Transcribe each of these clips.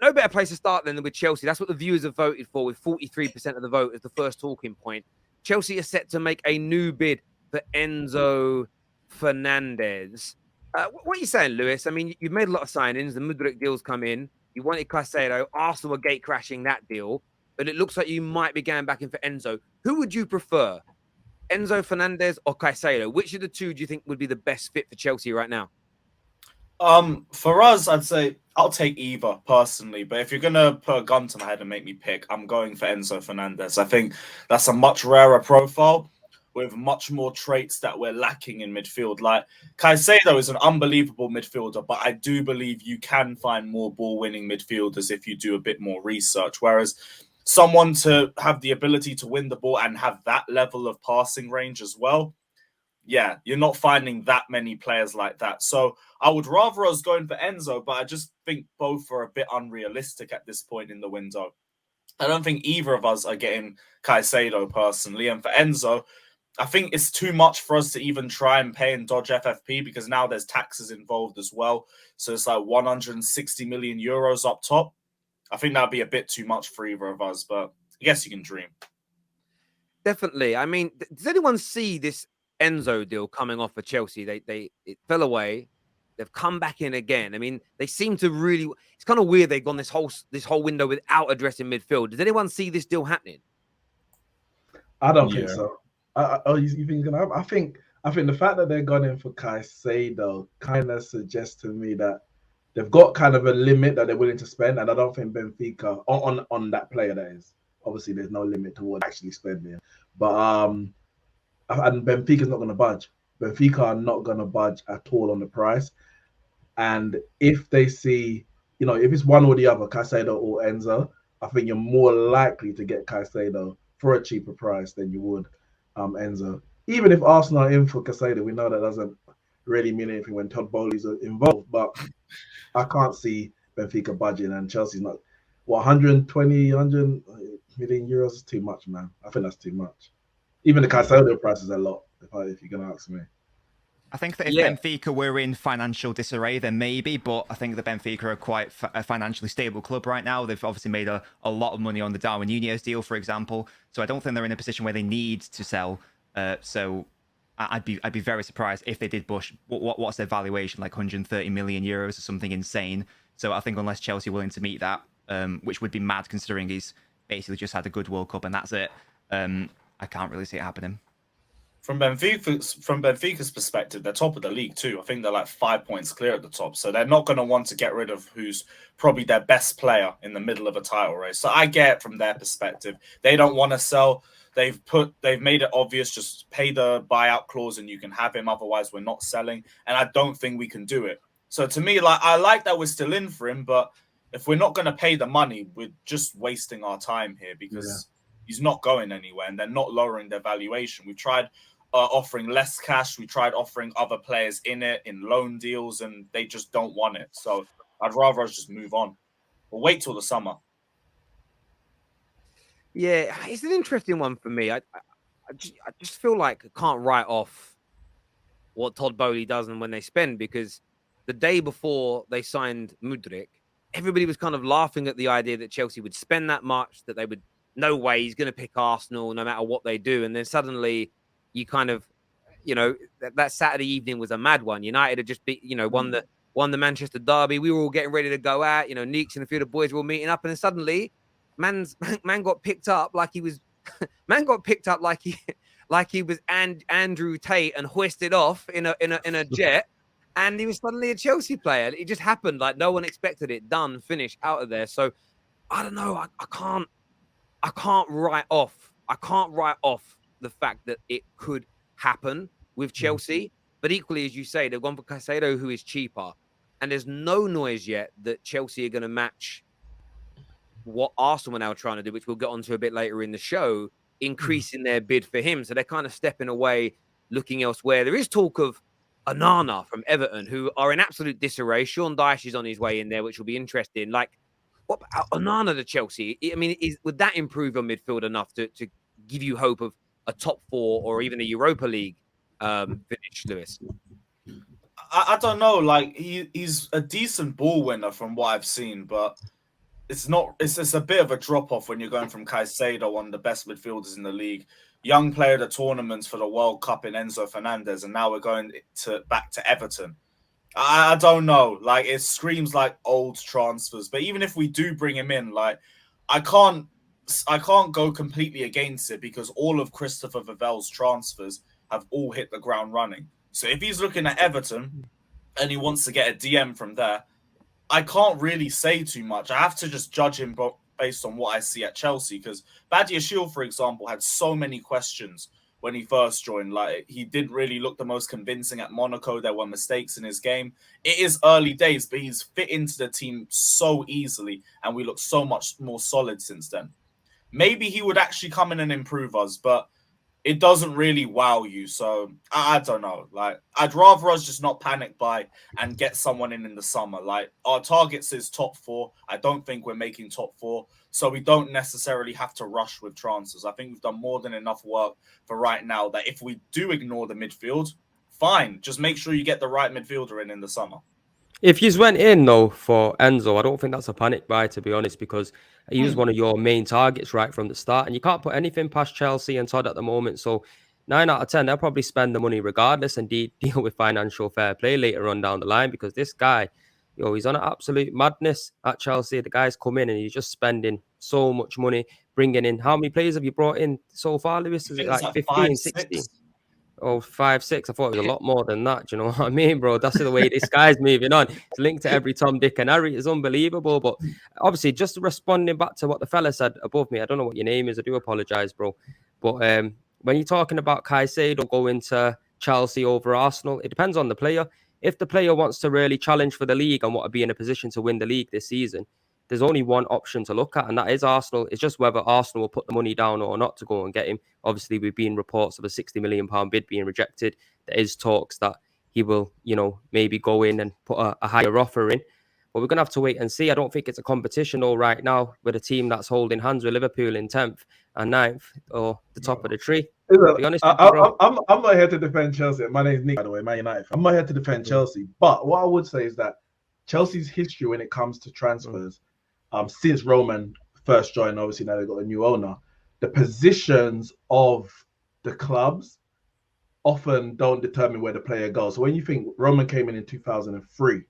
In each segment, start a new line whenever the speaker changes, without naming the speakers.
no better place to start than with Chelsea. That's what the viewers have voted for, with 43% of the vote as the first talking point. Chelsea is set to make a new bid for Enzo Fernandez. What are you saying, Lewis? I mean, you've made a lot of signings. The Mudryk deals come in. You wanted Caicedo. Arsenal were gate crashing that deal. But it looks like you might be going back in for Enzo. Who would you prefer, Enzo Fernandez or Caicedo? Which of the two do you think would be the best fit for Chelsea right now?
For us, I'd say I'll take either personally. But if you're gonna put a gun to my head and make me pick, I'm going for Enzo Fernandez. I think that's a much rarer profile with much more traits that we're lacking in midfield. Like Caicedo is an unbelievable midfielder, but I do believe you can find more ball-winning midfielders if you do a bit more research. Whereas someone to have the ability to win the ball and have that level of passing range as well, yeah, you're not finding that many players like that. So I would rather us going for Enzo, but I just think both are a bit unrealistic at this point in the window. I don't think either of us are getting Caicedo personally. And for Enzo, I think it's too much for us to even try and pay and dodge FFP because now there's taxes involved as well. So it's like 160 million euros up top. I think that'd be a bit too much for either of us, but I guess you can dream.
Definitely. I mean, does anyone see this Enzo deal coming off for Chelsea? It fell away. They've come back in again. I mean, they seem to really. It's kind of weird they've gone this whole window without addressing midfield. Does anyone see this deal happening?
I don't think so. You think gonna happen? I think the fact that they're gone in for Caicedo kind of suggests to me that they've got kind of a limit that they're willing to spend, and I don't think Benfica on that player, that is. Obviously, there's no limit to what actually spending, but and Benfica's not going to budge. Benfica are not going to budge at all on the price, and if they see, if it's one or the other, Caicedo or Enzo, I think you're more likely to get Caicedo for a cheaper price than you would Enzo. Even if Arsenal are in for Caicedo, we know that doesn't really mean anything when Todd Bowley's involved, but I can't see Benfica budging, and Chelsea's not. 120, 100 million euros is too much, man. I think that's too much. Even the Caicedo price is a lot, if you're going to ask me.
I think that if Benfica were in financial disarray, then maybe, but I think that Benfica are quite a financially stable club right now. They've obviously made a lot of money on the Darwin Núñez deal, for example. So I don't think they're in a position where they need to sell. So I'd be very surprised if they did push. What's their valuation? Like 130 million euros or something insane. So I think unless Chelsea are willing to meet that, which would be mad considering he's basically just had a good World Cup and that's it, I can't really see it happening.
From Benfica's perspective, they're top of the league too. I think they're like 5 points clear at the top. So they're not going to want to get rid of who's probably their best player in the middle of a title race. So I get it from their perspective. They don't want to sell. They've made it obvious, just pay the buyout clause and you can have him. Otherwise, we're not selling. And I don't think we can do it. So to me, I like that we're still in for him, but if we're not going to pay the money, we're just wasting our time here because he's not going anywhere and they're not lowering their valuation. We've tried offering less cash. We tried offering other players in loan deals, and they just don't want it. So I'd rather us just move on or wait till the summer.
Yeah, it's an interesting one for me. I just feel like I can't write off what Todd Bowley does and when they spend, because the day before they signed Mudryk, everybody was kind of laughing at the idea that Chelsea would spend that much, that they would, no way, he's going to pick Arsenal no matter what they do. And then suddenly you kind of, that Saturday evening was a mad one. United had just won the Manchester derby. We were all getting ready to go out. Neeks and a few of the boys were all meeting up, and then suddenly, man got picked up like he was, like he was Andrew Tate and hoisted off in a jet, and he was suddenly a Chelsea player. It just happened, like no one expected it. Done, finished, out of there. So I don't know. I can't write off the fact that it could happen with Chelsea, but equally, as you say, they've gone for Caicedo, who is cheaper, and there's no noise yet that Chelsea are going to match what Arsenal are now trying to do, which we'll get onto a bit later in the show, increasing their bid for him. So they're kind of stepping away, looking elsewhere. There is talk of Onana from Everton, who are in absolute disarray. Sean Dyche is on his way in there, which will be interesting. Like, what about Onana to Chelsea? I mean, would that improve your midfield enough to give you hope of a top four or even a Europa League finish, Lewis?
I don't know. Like he's a decent ball winner from what I've seen, but it's not. It's a bit of a drop off when you're going from Caicedo, one of the best midfielders in the league, young player of the tournaments for the World Cup in Enzo Fernandez, and now we're going back to Everton. I don't know. Like, it screams like old transfers. But even if we do bring him in, like, I can't go completely against it because all of Christopher Vivell's transfers have all hit the ground running. So if he's looking at Everton and he wants to get a DM from there, I can't really say too much. I have to just judge him based on what I see at Chelsea, because Badiashile, for example, had so many questions when he first joined. Like, he didn't really look the most convincing at Monaco. There were mistakes in his game. It is early days, but he's fit into the team so easily, and we look so much more solid since then. Maybe he would actually come in and improve us, but it doesn't really wow you. So I don't know. Like, I'd rather us just not panic buy and get someone in the summer. Like, our target says top 4. I don't think we're making top 4. So we don't necessarily have to rush with transfers. I think we've done more than enough work for right now that if we do ignore the midfield, fine. Just make sure you get the right midfielder in the summer.
If you went in, though, for Enzo, I don't think that's a panic buy, to be honest, because he was one of your main targets right from the start. And you can't put anything past Chelsea and Todd at the moment. So 9 out of 10, they'll probably spend the money regardless and deal with financial fair play later on down the line, because this guy, he's on an absolute madness at Chelsea. The guy's come in and he's just spending so much money, bringing in. How many players have you brought in so far, Lewis? Is it like 15, 16? Oh, 5, 6. I thought it was a lot more than that. Do you know what I mean, bro? That's the way this guy's moving on. It's linked to every Tom, Dick, and Harry. It's unbelievable. But obviously, just responding back to what the fella said above me, I don't know what your name is. I do apologize, bro. But when you're talking about Caicedo going to Chelsea over Arsenal, it depends on the player. If the player wants to really challenge for the league and want to be in a position to win the league this season, there's only one option to look at, and that is Arsenal. It's just whether Arsenal will put the money down or not to go and get him. Obviously, we've been reports of a £60 million bid being rejected. There is talks that he will, maybe go in and put a higher offer in. But we're going to have to wait and see. I don't think it's a competition all right now with a team that's holding hands with Liverpool in 10th and 9th or the top of the tree. To be honest with you, bro.
I'm not here to defend Chelsea. My name's Nick, by the way, Man United. I'm not here to defend Chelsea. But what I would say is that Chelsea's history when it comes to transfers, since Roman first joined, obviously now they've got a new owner, the positions of the clubs often don't determine where the player goes. So when you think Roman came in 2003,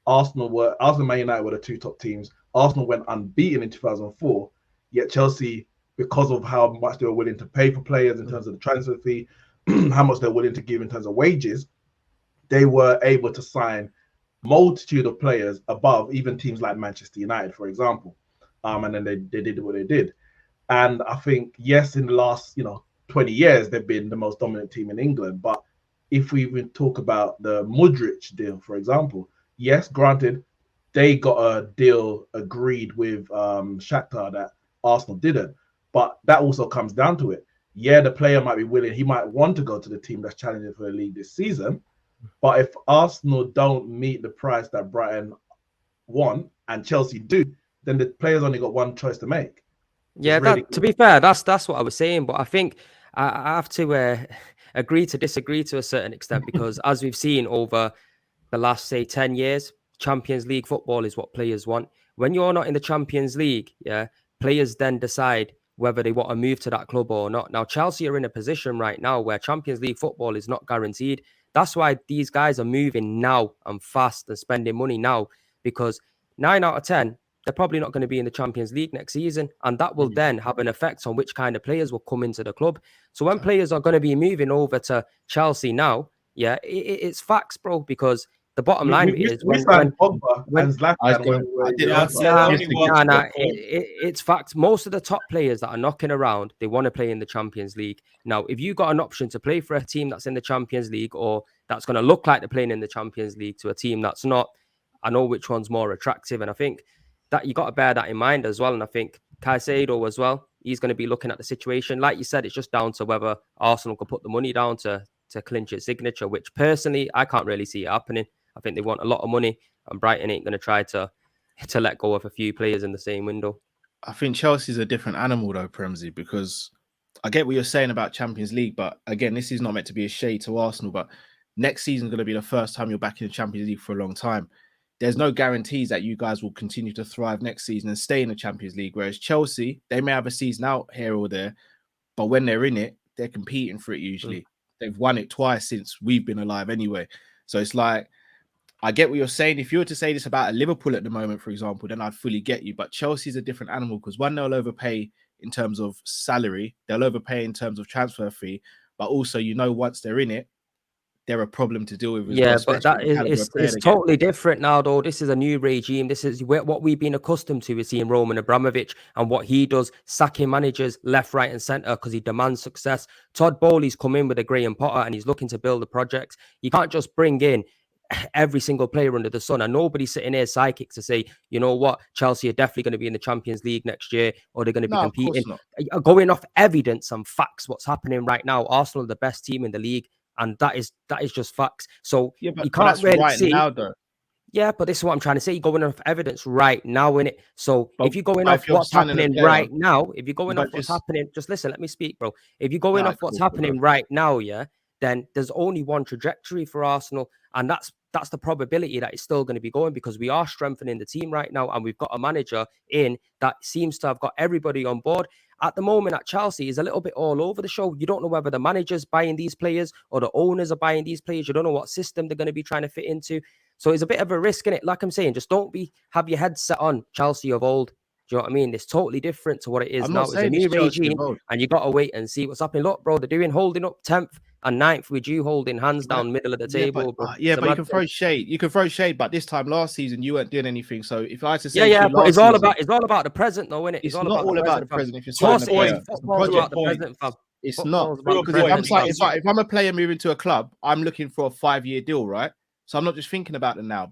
Arsenal and Man United were the 2 top teams. Arsenal went unbeaten in 2004, yet Chelsea, because of how much they were willing to pay for players in terms of the transfer fee, how much they're willing to give in terms of wages, they were able to sign multitude of players above even teams like Manchester United, for example. And then they did what they did. And I think, yes, in the last 20 years, they've been the most dominant team in England. But if we even talk about the Mudryk deal, for example, yes, granted, they got a deal agreed with Shakhtar that Arsenal didn't. But that also comes down to it. Yeah, the player might be willing. He might want to go to the team that's challenging for the league this season. But if Arsenal don't meet the price that Brighton want and Chelsea do, then the player's only got one choice to make.
Yeah, to be fair, that's what I was saying. But I think I have to agree to disagree to a certain extent, because as we've seen over the last, say, 10 years, Champions League football is what players want. When you're not in the Champions League, players then decide whether they want to move to that club or not. Now, Chelsea are in a position right now where Champions League football is not guaranteed. That's why these guys are moving now and fast and spending money now, because 9 out of 10, they're probably not going to be in the Champions League next season. And that will then have an effect on which kind of players will come into the club. So when players are going to be moving over to Chelsea now, it's facts, bro, because the bottom line is when it's facts. Most of the top players that are knocking around, they want to play in the Champions League. Now, if you got an option to play for a team that's in the Champions League, or that's going to look like they're playing in the Champions League, to a team that's not, I know which one's more attractive. And I think that you got to bear that in mind as well. And I think Caicedo as well, he's going to be looking at the situation. Like you said, it's just down to whether Arsenal can put the money down to clinch its signature, which personally, I can't really see it happening. I think they want a lot of money, and Brighton ain't going to try to let go of a few players in the same window.
I think Chelsea's a different animal though, Premsy, because I get what you're saying about Champions League, but again, this is not meant to be a shade to Arsenal, but next season is going to be the first time you're back in the Champions League for a long time. there's no guarantees that you guys will continue to thrive next season and stay in the Champions League. Whereas Chelsea, they may have a season out here or there, but when they're in it, they're competing for it usually. They've won it twice since we've been alive anyway. So it's like, I get what you're saying. If you were to say this about a Liverpool at the moment, for example, then I'd fully get you. But Chelsea's a different animal because one, they'll overpay in terms of salary. They'll overpay in terms of transfer fee. But also, once they're in it, they're a problem to deal with.
Yeah, but that is it's totally different now, though. This is a new regime. This is what we've been accustomed to is seeing Roman Abramovich and what he does, sacking managers left, right, and centre because he demands success. Todd Bowley's come in with a Graham Potter and he's looking to build a project. You can't just bring in every single player under the sun, and nobody's sitting here psychic to say, you know what, Chelsea are definitely going to be in the Champions League next year, or they're going to be competing. Going off evidence and facts, what's happening right now, Arsenal are the best team in the league. And that is just facts. So you can't really see.
Now, though.
Yeah, but this is what I'm trying to say. You're going off evidence right now, innit? So if you're going off what's happening right now, if you're going off what's happening, just listen, let me speak, bro. If you're going off what's happening right now, yeah, then there's only one trajectory for Arsenal, and that's the probability that it's still going to be going because we are strengthening the team right now, and we've got a manager in that seems to have got everybody on board. At the moment at Chelsea is a little bit all over the show. You don't know whether the manager's buying these players or the owners are buying these players. You don't know what system they're going to be trying to fit into. So it's a bit of a risk in it. Like I'm saying, just don't have your head set on Chelsea of old. Do you know what I mean? It's totally different to what it is now. It's a new regime and you got to wait and see what's happening. Look, bro, they're holding up 10th and 9th with you holding hands down middle of the table, bro.
But you can throw shade. You can throw shade, but this time last season you weren't doing anything. So if I had to say,
but it's all about the present, though, isn't it?
It's not all about the present. If you're
football's about the present, fam.
It's not. If I'm a player moving to a club, I'm looking for a 5-year deal, right? So I'm not just thinking about it now.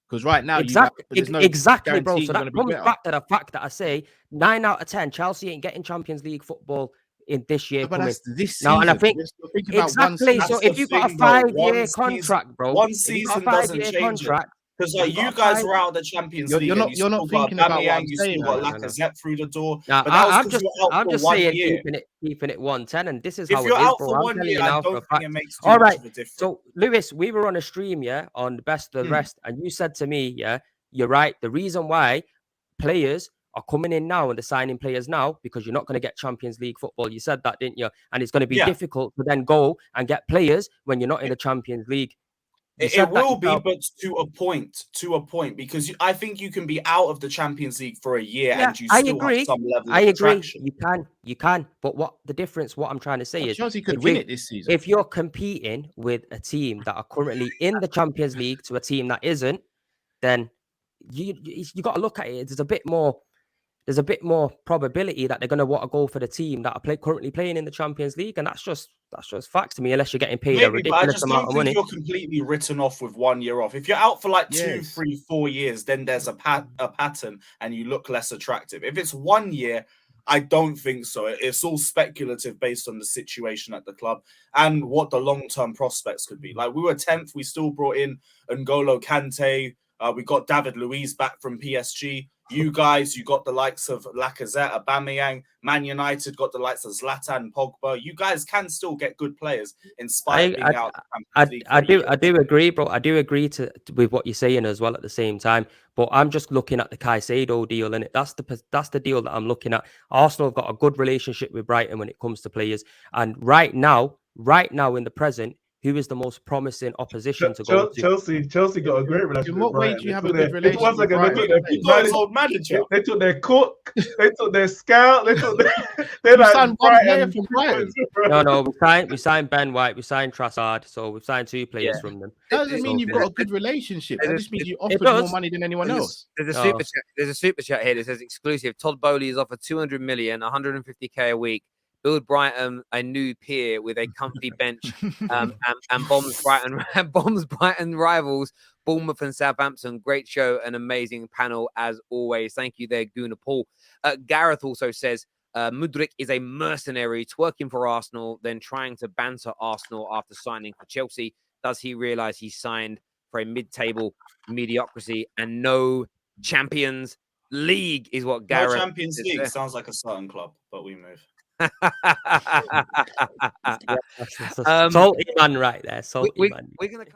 Because right now,
exactly, bro. So that comes back to the fact that I say 9 out of 10, Chelsea ain't getting Champions League football in this year.
But that's this
season. Now, and I think
exactly.
So if you've got a 5-year contract, bro,
one season doesn't change it. Because you guys were out of the Champions League.
You're not thinking about what I'm saying.
You got Lacazette through the door.
Now, I'm just saying keeping it 110, and this is how it is, bro.
If you're out for 1 year, I don't think it makes too much of a difference.
So, Lewis, we were on a stream, on the best of the rest, and you said to me, you're right. The reason why players are coming in now and they're signing players now because you're not going to get Champions League football. You said that, didn't you? And it's going to be difficult to then go and get players when you're not in the Champions League.
It will be, but to a point, because I think you can be out of the Champions League for a year and you still have some level of attraction.
You can. But what I'm trying to say is
Chelsea could win it this season.
If you're competing with a team that are currently in the Champions League to a team that isn't, then you got to look at it. There's a bit more probability that they're going to want to go for the team that are currently playing in the Champions League, and that's just facts to me. Unless you're getting paid a ridiculous amount of money,
you're completely written off with 1 year off. If you're out for like 2, 3, 4 years, then there's a pattern, and you look less attractive. If it's 1 year, I don't think so. It's all speculative based on the situation at the club and what the long-term prospects could be. Like we were 10th, we still brought in N'Golo Kante. We got David Luiz back from PSG. You guys, you got the likes of Lacazette, Aubameyang. Man United got the likes of Zlatan, Pogba. You guys can still get good players in spite of being out.
I do agree, bro. I do agree with what you're saying as well at the same time. But I'm just looking at the Caicedo deal, and that's the deal that I'm looking at. Arsenal have got a good relationship with Brighton when it comes to players, and right now in the present, who is the most promising opposition to go to?
Chelsea got a great relationship.
In what way do you have a good relationship?
Once again, they took their cook, they took their scout, they
signed one player from Brighton.
No, we signed Ben White, we signed Trossard, so we've signed 2 players from them.
That doesn't mean you've got a good relationship. That just means you offered more money than anyone else.
There's a super chat here that says exclusive. Todd Bowley is offered 200 million, 150k a week. Build Brighton a new pier with a comfy bench and bombs Brighton rivals Bournemouth and Southampton. Great show, an amazing panel as always. Thank you there, Guna Paul. Gareth also says Mudryk is a mercenary twerking for Arsenal, then trying to banter Arsenal after signing for Chelsea. Does he realise he signed for a mid-table mediocrity and no Champions League? Is what Gareth.
No Champions League sounds like a certain club, but we move.
Salty man right there. Salty man.
We're gonna come